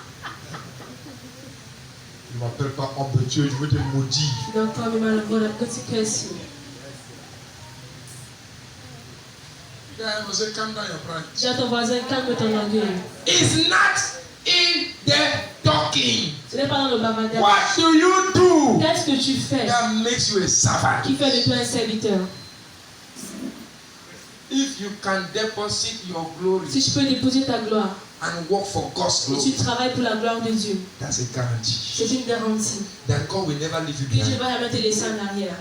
Ne m'appelle pas homme de Dieu, je veux te maudire. donc comme malheureux, que tu cresces. Yeah, I must say, calm down your pride. Dis à ton voisin, calme ton orgueil. It's not in the talking. Ce n'est pas dans le bavardage. What do you do Qu'est-ce que tu fais that makes you a servant? qui fait de toi un serviteur? If you can deposit your glory Si tu peux déposer ta gloire and work for God's et glory, tu travailles pour la gloire de Dieu, that's a guarantee c'est une garantie that God will never leave you que Dieu ne behind. va jamais te laisser en arrière.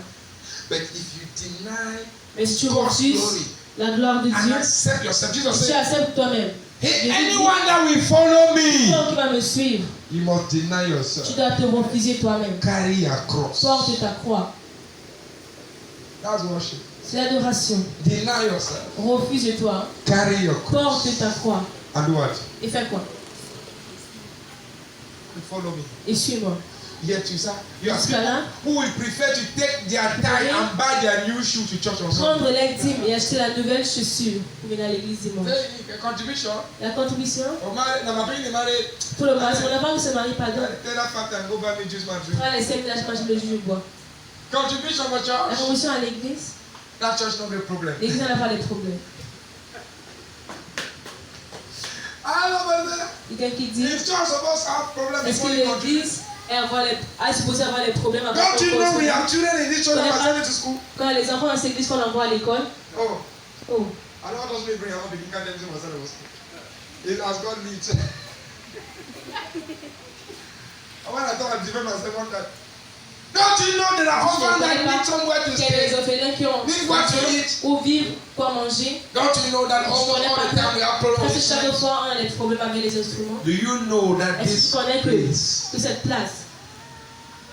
But if you deny Mais si tu God's refuses glory la gloire de and Dieu, accept yourself, Jesus si tu said, acceptes toi-même, hey, Jésus dit, anyone that will follow me, toi qui vas me suivre, you must deny tu yourself. dois te refuser toi-même. Carry your cross. Porte ta croix. That's worship. C'est l'adoration. Deny yourself. Refuse-toi. Carry your cross. Porte ta croix. And do what? Et fais quoi? You follow me. Et suis-moi. Yet you say, you are Jusqu'à là, people who will prefer to take their time and buy their new shoe to church on Sunday. prendre l'intime et acheter la nouvelle chaussure pour venir à l'église dimanche. Say, contribution. La contribution Pour le mariage, pour le mariage. On n'a pas où se marie, pardon. tell that fact and go buy me juice, man. Drink. Prends les 5 000 achats le juge bois. Contribution for La church. contribution à l'église, That church no be a problem. l'église n'a pas de problème. I don't know. Quelqu'un qui dit, If church supposed to have problem est-ce que before you contribute. l'église est supposée avoir des problèmes avant Don't qu'on you know we contribue? have children in this church that are sending to school? Quand les enfants dans cette église qu'on envoie à l'école, Oh, oh, I don't want to bring a home because them myself was. It has God leads. When I thought I defend myself one time. Don't you know that a husband that needs somewhere to qu'il y a des stay? orphelins qui ont Need what to eat. où vivre, quoi manger. Don't you know that Je almost connais all pas the time we have problems parce que with chaque instruments? fois on a des problèmes avec les instruments. Do you know that Est-ce que this tu connais place, que cette place,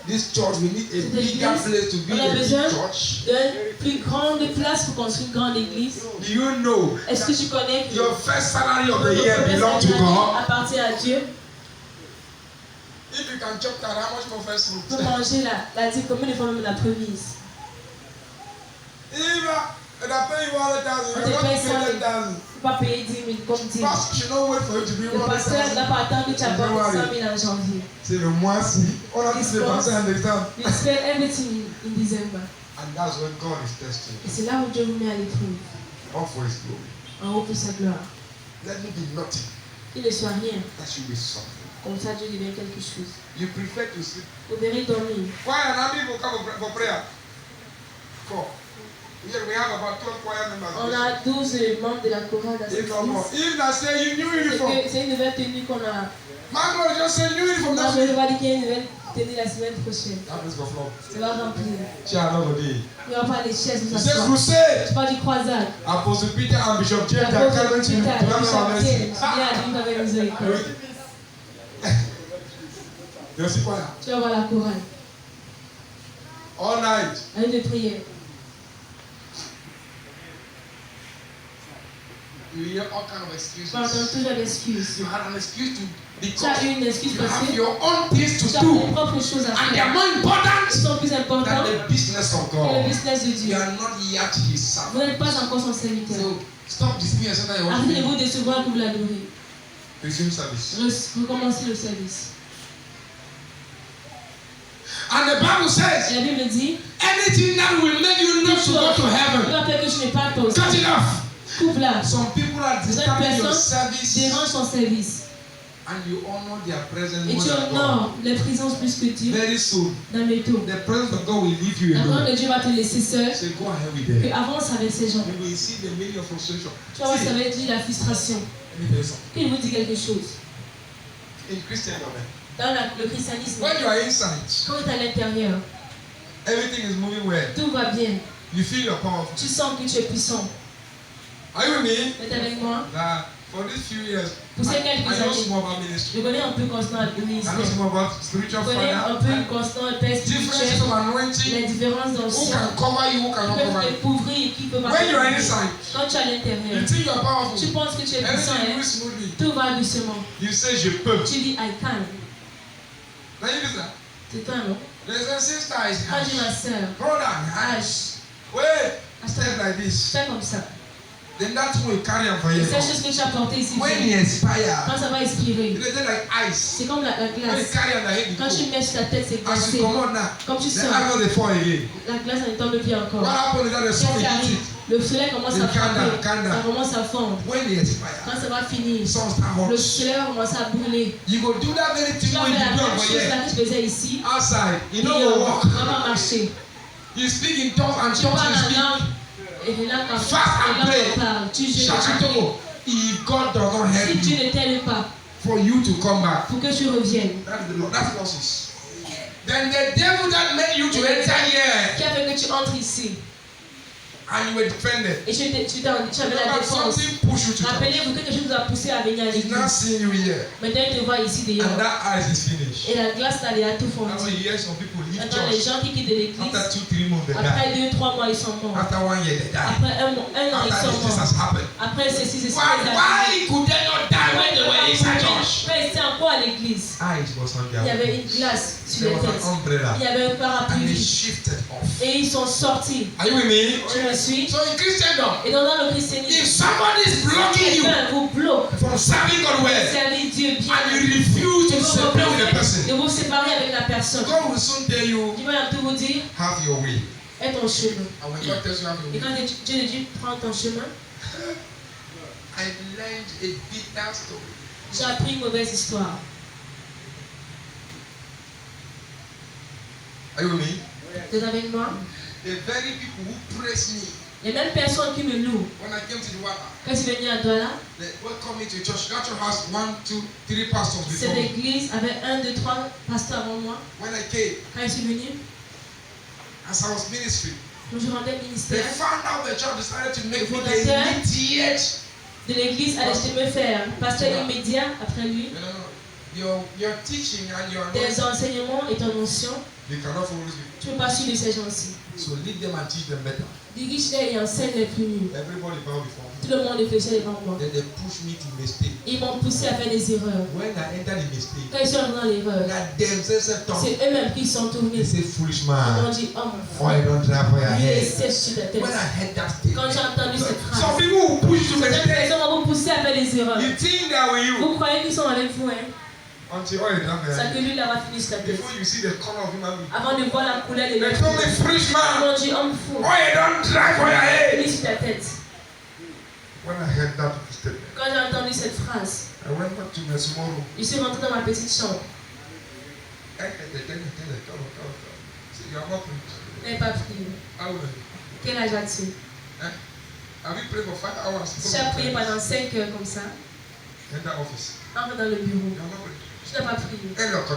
this church, we need a Cette bigger église, place to be on a a big besoin church? d'une plus grande place pour construire une grande église? Do you know Est-ce que tu connais que your first salary of the le year premier belongs to salaire God? appartient à Dieu? If you can chop that, how much more first fruit? Pour manger la dîme, combien de fois même la promise? If I pay you 100,000, On you te want paye to 100 pay 000. 10,000. Tu ne peux pas payer 10 000 comme 10 000. Pastor should not wait for you to be Le pasteur n'a 100,000. pas attendu que tu apportes 100 000 en janvier. C'est le mois-ci. On a dit le pasteur understand. You spend everything in December. And that's when God is testing. Et c'est là où Dieu vous met à l'épreuve, All for his glory. en haut pour sa gloire. Let me be nothing. Il ne soit rien, That should be something. comme ça Dieu devient quelque chose. You prefer to sleep. Vous verrez dormir. Why an army will come for prayer? 4. Here we have about 12 choir members. On a 12 membres de la chorale dans cette If no more. église. If they say you new uniform. C'est une nouvelle tenue qu'on a. Man, God just say new uniform. Non, That's mais je it. vais dire qu'il y a une nouvelle tenue la semaine prochaine. That is for floor. Ça va remplir. Chair nobody. Il n'y aura pas les chaises pour He said s'asseoir. crusade. Je parle du croisade. Apostle Peter and Bishop James La are cause coming de to Peter, have Bishop mercy. James, viens à Dieu avec miséricorde. You see choir? Tu vas voir la chorale. All night. À une de prière. You hear all kind of excuses. Tu entends toujours l'excuse. You had an excuse to Tu because as une excuse you parce have que your own things tu to as tes do, propres choses à and they are faire. more Ils important sont plus importants than the business of que le God. business de You Dieu. are not yet His Vous servant. n'êtes pas encore son serviteur. So stop deceiving yourself that you want Arrêtez de to vous décevoir que vous l'adorez. resume service. Recommencez le service. And the Bible Et says, la Bible dit, anything that will make you not to go to tu heaven, vas faire que je n'ai pas ton cut it off. coupe-là. Some people are Certaines disturbing your personnes service, dérangent son service. and you honor their presence Et more tu than God. honores les présences plus que Dieu Very soon, dans mes tours. the presence of God will leave you La gloire alone. de Dieu va te laisser seul. Say, go ahead with Et them. avance avec ces gens. You will see the meaning of frustration. Tu vas voir, See, ça va être la frustration. let me tell you something. Qu'il vous dit quelque chose. In Christendom, Dans le christianisme, when you are inside, quand tu es à l'intérieur, everything is moving well. tout va bien. You feel you're powerful. Tu sens que tu es puissant. Are you with me? Tu es avec moi. That for these few years, Pour ces I quelques know années, more about ministry. je connais un peu Constant le I know ministère. more about Je spiritual connais un father. peu Constant le père Differences spirituel. of anointing. Les différences Who d'anciens. can cover you, who Qui cannot peuvent cover te you. couvrir et qui peuvent pas When you are te couvrir. inside, Quand tu es à l'intérieur, you think you are tu powerful. penses que tu es puissant. Everything Hein? moves smoothly. Tout va doucement. You say je peux. Tu dis I can. Now you listen. C'est toi, non? There's a sister is Moi, j'ai ma harsh. soeur. Brother, harsh. Wait. Step like this. Fais comme ça. then that thing will carry on for you. Et cette chose que tu as portée ici, When it expires, quand ça va expirer, it is like ice. c'est comme la When it glace. carry on the head, Quand tu mets sur ta tête, c'est as glacé. you come on now, Comme tu the sors, ice will fall again. la glace a un temps de vie encore. What happens is that the Qu'est-ce sun qui will arrive? heat Le soleil commence à frapper, ça commence à fondre. it. When it expires, Quand ça va finir, sun start hot. le soleil va commencer à brûler. You go do that very Tu thing vas when faire you la do même over chose here. là que je faisais ici. Outside, you Et know on go walk. va pas marcher. You speak in tongues and Tu tongues parles you en speak. langue. Et là, quand Fast and pray. on parle, tu jeûnes et tu pries. Shakatomo. If God does not help Si Dieu you ne t'aide pas for you to come back, pour que tu reviennes, that's the Lord. That's losses. Then the devil that made you to enter here qui a fait que tu entres ici and you were defended. et tu avais la Remember, défense. something pushed you to come. Rappelez-vous que quelque chose vous a poussé à venir à He's now l'église. seeing you here, Maintenant, il te voit ici dehors. and that ice is finished. Et la glace là, elle a tout Now fondu. you hear some people leave Maintenant, les church. gens qui quittent l'église, After 2-3 months they die. après 2-3 mois, ils sont morts. After 1 year they die. Après un an, ils After sont this morts. has happened. Après ceci, c'est Why could they not die when they were inside church? Quand ils étaient encore à l'église, Ice was on il y their avait une glace sur There les was têtes. an umbrella. Il y avait un And they parapluie. shifted off. Et ils sont sortis. Are you with me? Tu me suis? So in Christendom, Et dans le if christianisme, somebody is blocking you quelqu'un vous bloque from serving God de well, servir Dieu bien. and you refuse Et to vous separate with the refusez person, de vous séparer avec la personne. God will soon tell you, Dieu va tout vous dire, have your way. aie ton chemin. And when God tells you have your Et way, quand Dieu dit, prends ton chemin, I learned a bitter story. j'ai appris une mauvaise histoire. Are you with me? Vous êtes avec moi? The very people who praise me Les mêmes personnes qui me louent. when I came to the water, Quand je suis venu à Douala, they welcomed me to church. That church has 1, 2, 3 pastors before cette me. église avait 1, 2, 3 pasteurs avant moi. When I came, Quand je suis venu, as I was ministering, quand je rendais le they ministère found out the church decided to make me the Fondateur. immediate. de l'église, allait me faire pasteur immédiat après lui. Your teaching and your Tes anointing, enseignements et ton onction, they cannot follow these people. tu ne peux pas suivre ces gens-ci. So lead them and teach them better. Dirige-les et enseigne-les plus mieux. Everybody bow before me. Tout le monde réfléchit devant moi. Then they push me to mistake. Ils m'ont poussé à faire des erreurs. When I enter the mistake, Quand ils sont dans l'erreur, they themselves say, "Tom," c'est eux-mêmes qui sont they tournés. say, "Foolish Ils m'ont man, dit, oh mon why you frère, don't try for your lui est head?" sèche sur ta tête. When I heard that Quand j'ai statement, entendu cette some phrase, people will push you to certaines mistake. personnes vont vous pousser à faire des erreurs. You think that with you Vous croyez qu'ils sont avec vous, hein? until all is done for Ça your que head. lui, là, va finir sur la tête. Before you see the color of human being, Avant de voir la couleur de they l'être. told me, "Foolish Ils man, m'ont dit, homme fou, why you don't try for your head?" finir sur ta tête. When I heard that statement, Quand j'ai entendu cette phrase, I went back to my small room. je suis rentré dans ma petite chambre. Say, "You are not preached." Je n'ai pas prié. How old are you? Quel âge as-tu? Have you prayed for 5 hours? Tu as prié pendant 5 heures comme ça. Enter office. Entre dans le bureau. You are not preached. Tu n'as pas prié. Neighbors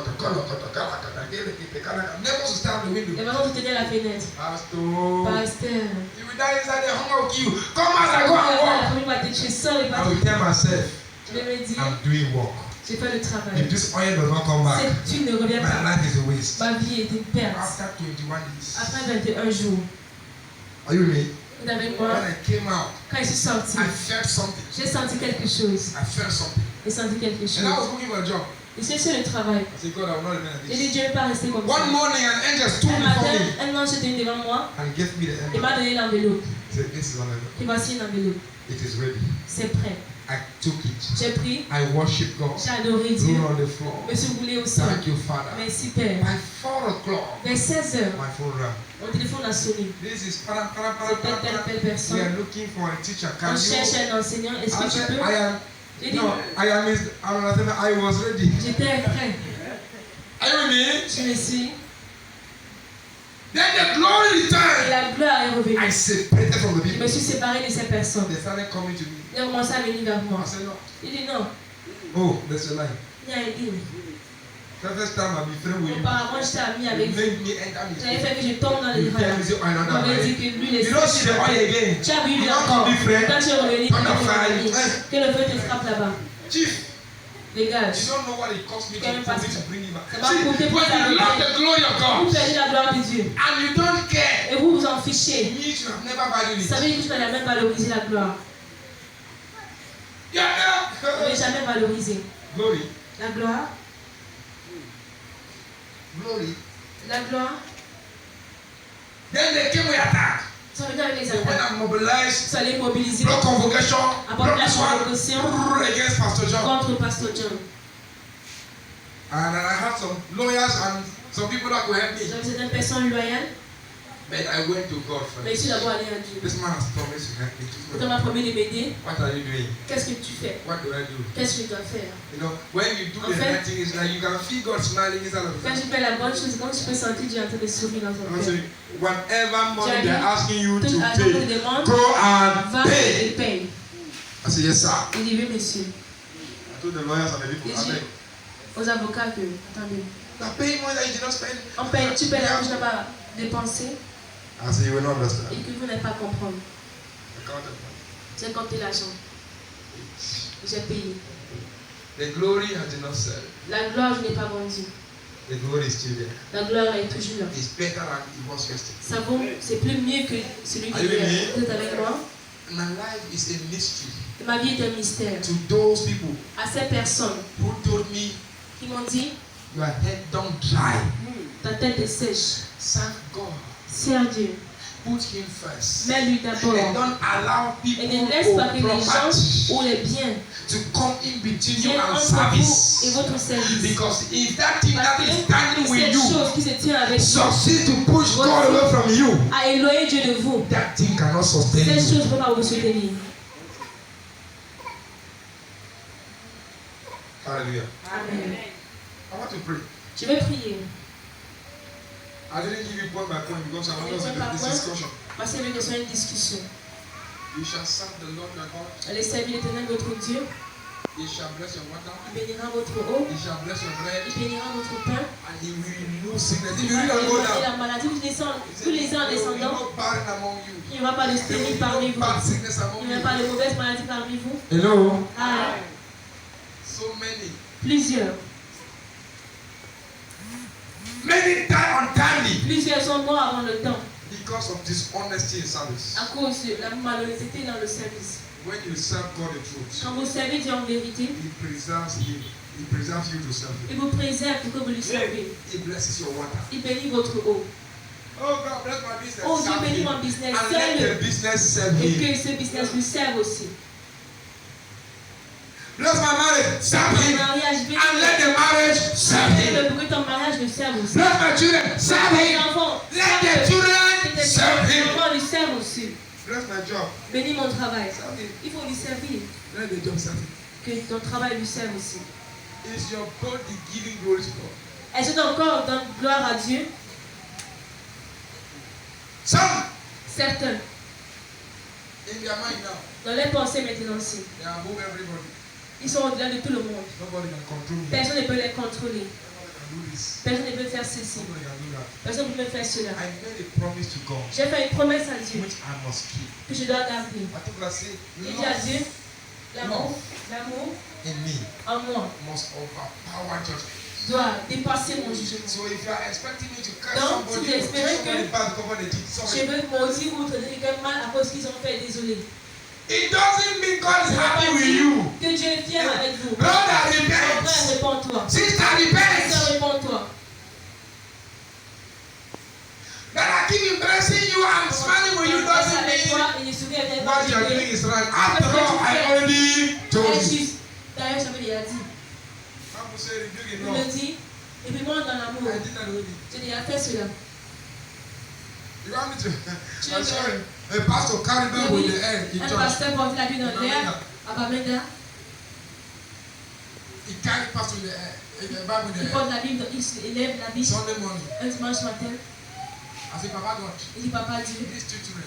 will stand at the window. Les parents te tenaient à la fenêtre. Pastor, Pasteur. you will die inside the hunger of you. Come as I go and La walk. famille va te tuer seul et I pas. will tell myself, Je vais me dire, I'm doing work. j'ai fait le If travail. this oil does not come back, Si tu ne reviens my pas, life is a waste. ma vie est une perte. After 21 days. Après 21 jours, Are you with me? vous êtes avec When moi. I came out, Quand je suis sortie, I felt something. j'ai senti quelque chose. I felt something. J'ai senti quelque And I chose. was looking for a job. Et c'est sur le travail. I said, God, I will not remain like J'ai dit, this. Dieu ne va pas rester comme ça. One morning, an angel stood Un before matin, me un ange était venu devant moi and gave me the et envelope. m'a donné l'enveloppe. He said, this is an envelope. Et voici une enveloppe. It is ready. C'est prêt. I took it. J'ai pris, I worship God. j'ai adoré Dieu. Roll on the floor. Je me suis roulé au sol. Thank you, Father. Merci Père. By 4 o'clock, Vers 16 heures, my phone rang. mon téléphone a sonné. This is para. Telle We personne. are looking for a teacher. On Can cherche you? un enseignant. Est-ce I que tu said, peux? I am. J'ai dit, No, I was ready. j'étais prêt. Are you with me? Je me suis. Then the glory Et returned. la gloire est revenue. I separated from the Je me people. suis séparé de ces personnes. They started coming to me. Ils ont commencé à venir vers moi. I said, no. Il dit non. Oh, there's a lie. Il y a un deal. The first time I've been friends with you, Auparavant, j'étais ami you avec vous. made me enter J'avais this. fait que je tombe dans les You tell me, rails. say, oh, Vous no, m'avez dit no. que lui, les You don't see the oil again. Tu as vu You lui don't encore. come be friend. Quand tu es revenu, tu Turn the es fire. revenu. Que le feu te frappe là-bas. Chief, Dégage. you don't know what it cost me Quand même pas to ça. bring him back. Ça va See, coûter pour when ça. you love the glory of Vous God perdez la gloire de Dieu. and you don't care, Et vous vous en it fichez. means you have never valued Ça it. veut dire que tu n'as jamais valorisé la gloire. Tu Yeah. n'as jamais valorisé. Glory, La gloire. glory. La gloire. Then they came with attack. Ça veut dire avec les They went attaques. and mobilized, Ça allait mobiliser. block convocation, Apporter block la this one, convocation against Pastor John. contre Pasteur John. And I had some lawyers and some people that could help me. J'avais certaines personnes loyales, But I went to God mais je first. suis d'abord allé à Dieu. This man has promised to help me. Quand on m'a promis de m'aider, What are you doing? qu'est-ce que tu fais? What do I do? Qu'est-ce que je dois faire? You know, when you do En the fait- right thing, it's like you can feel God smiling inside of Quand you. je fais la bonne chose, c'est comme si je peux sentir Dieu en train de sourire dans ton So cœur. whatever money J'ai they're dit, asking you Tout to à l'heure, pay, te demande, go and va et pay. paye. I said, yes, sir. Il dit, oui, monsieur. I told the lawyers and the people, Il I dit said, aux avocats que, attendez, now pay money that you did not spend. on paye, tu payes l'argent que je n'ai pas dépensé I said, you will not understand. et que vous n'allez pas comprendre. I counted money. J'ai compté l'argent. J'ai payé. The glory I did not sell. La gloire, je n'ai pas vendue. The glory is still there. La gloire est toujours là. It's better than it was yesterday. Ça vaut, c'est plus mieux que celui Are you with d'hier. me? Vous êtes avec moi? My life is a mystery Et ma vie est un mystère. to those people À ces personnes who told me qui m'ont dit, your head don't dry. ta tête est sèche. Serve God. Sers Dieu. Put Him first. Mets-lui d'abord. And don't allow Et people ne laisse pas que les or gens property ou les biens to come in between you viennent and entre vous et service. votre service. Because if that thing Parce that que is standing with cette you chose qui se tient avec vous succeed to push God away from you, a éloigné Dieu de vous. that thing cannot sustain Cette you. chose ne peut pas vous soutenir. Hallelujah. Amen. I want to pray. Je vais prier. I didn't give you point by point because I want us to do this discussion. Parce que que ce soit une discussion. You shall serve the Lord your God. Allez servir l'Éternel votre Dieu. He shall bless your water. Il bénira votre eau. He shall bless your bread. Il bénira votre pain. And He will remove sickness. If Il you va really don't go éloigner down, la maladie. Vous descendez, tous les ans en there will be descendant, no barren among you. il n'y aura pas de There will stérile be parmi no vous. bad sickness among Il n'y aura you. pas de mauvaises maladies parmi vous. Hello. Ah, So many. plusieurs. Many die untimely Plusieurs sont morts avant le temps because of dishonesty in service. à cause de la malhonnêteté dans le service. When you serve God the truth, Quand vous servez Dieu en vérité, He preserves you. He preserves you to serve il Him. vous préserve pour que vous lui servez. He blesses your water. Il bénit votre eau. Oh God, bless my business. Oh Dieu serve bénit Him. mon business, And let serve-le. the business serve Et Him. que ce business lui serve aussi. Bless my marriage. Serve Ton Him. mariage And let bénit. the marriage serve Him. Le bruit de ton mariage lui serve aussi. Bless my children. Serve Les Him. enfants, Let the children serve les Him. enfants lui servent aussi. Bless my job. Bénis mon travail. Serve Him. Il faut lui servir. Let the job serve Him. Que ton travail lui serve aussi. Is your body giving glory to God? Est-ce que encore donne gloire à Dieu? Some Certains, in their mind now, dans les pensées maintenant-ci, they are above everybody. ils sont au-delà de tout le monde. Nobody can control me. Personne ne peut les contrôler. Nobody can do this. Personne ne peut faire ceci. Nobody can do that. Personne ne peut faire cela. I made a promise to God, J'ai fait une promesse à Dieu which I must keep. que je dois garder. I think I say, Il dit à Dieu, love l'amour in me en moi must overpower judgment. doit dépasser mon jugement. So if you are expecting me to curse Donc, somebody, si vous espérez somebody que bad cover the deed, je sorry. veux maudire ou traiter quelqu'un mal à cause qu'ils ont fait, désolé. It doesn't mean God is happy with you. Que Dieu est fier avec vous. Brother, Mon frère, repent. réponds-toi. Sister, Sœur, repent. réponds-toi. That I keep blessing you and smiling with you doesn't Avec mean toi et je souris avec what you are doing is right. After all, I already told est you. juste. D'ailleurs, j'avais déjà dit. Bible said, rebuke Il it me not. dit, et puis moi dans l'amour, I did that already. j'ai déjà fait cela. You want me to? Tu I'm veux- sorry. A pastor carried back with the air in Un church. pasteur porte la vie dans l'air à Bamenda. He carried pastor with the air. The Bible with Il the porte air. la Bible, il élève la Bible Sunday morning. un dimanche matin. I said, Papa God, Il dit, papa Dieu, these children,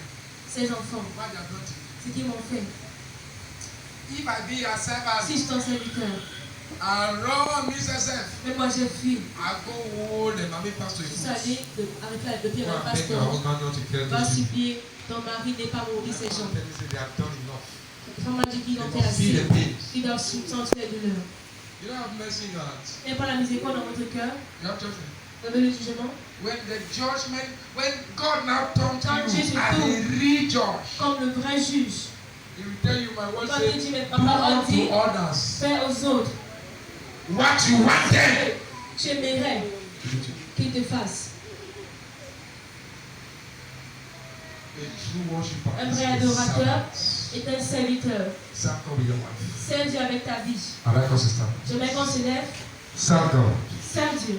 ces enfants, what they have done to me. ce qu'ils m'ont fait. If I be a servant Si je suis ton serviteur, and run Mrs. mais moi je fuis. I go hold them and make pastor Je a suis fool. allé avec le pied Go d'un and beg your pasteur. husband not to kill Va these people. supplier ton mari n'est pas mourir ces gens. Tell me, say they have done enough. La femme m'a dit qu'ils ont They fait must feel assez. the pain. Ils doivent sentir la douleur. You don't have mercy in your heart. Il n'y a pas la miséricorde dans votre cœur. You have judgment. Vous avez le jugement. When the judgment, when God now turns Quand to Dieu you se as a tourne real judge, comme le vrai juge. He will tell you, my word Quand il says, dit, mais do papa a dit, unto others fais aux autres. what you want them J'aimerais to do to you. qu'ils te fassent. true worshiper Un is vrai a adorateur servant. est un serviteur. Serve God with your life. Sers Dieu avec ta vie. Avec qu'on se stand. J'aimerais qu'on se lève. Serve God. Sers Dieu.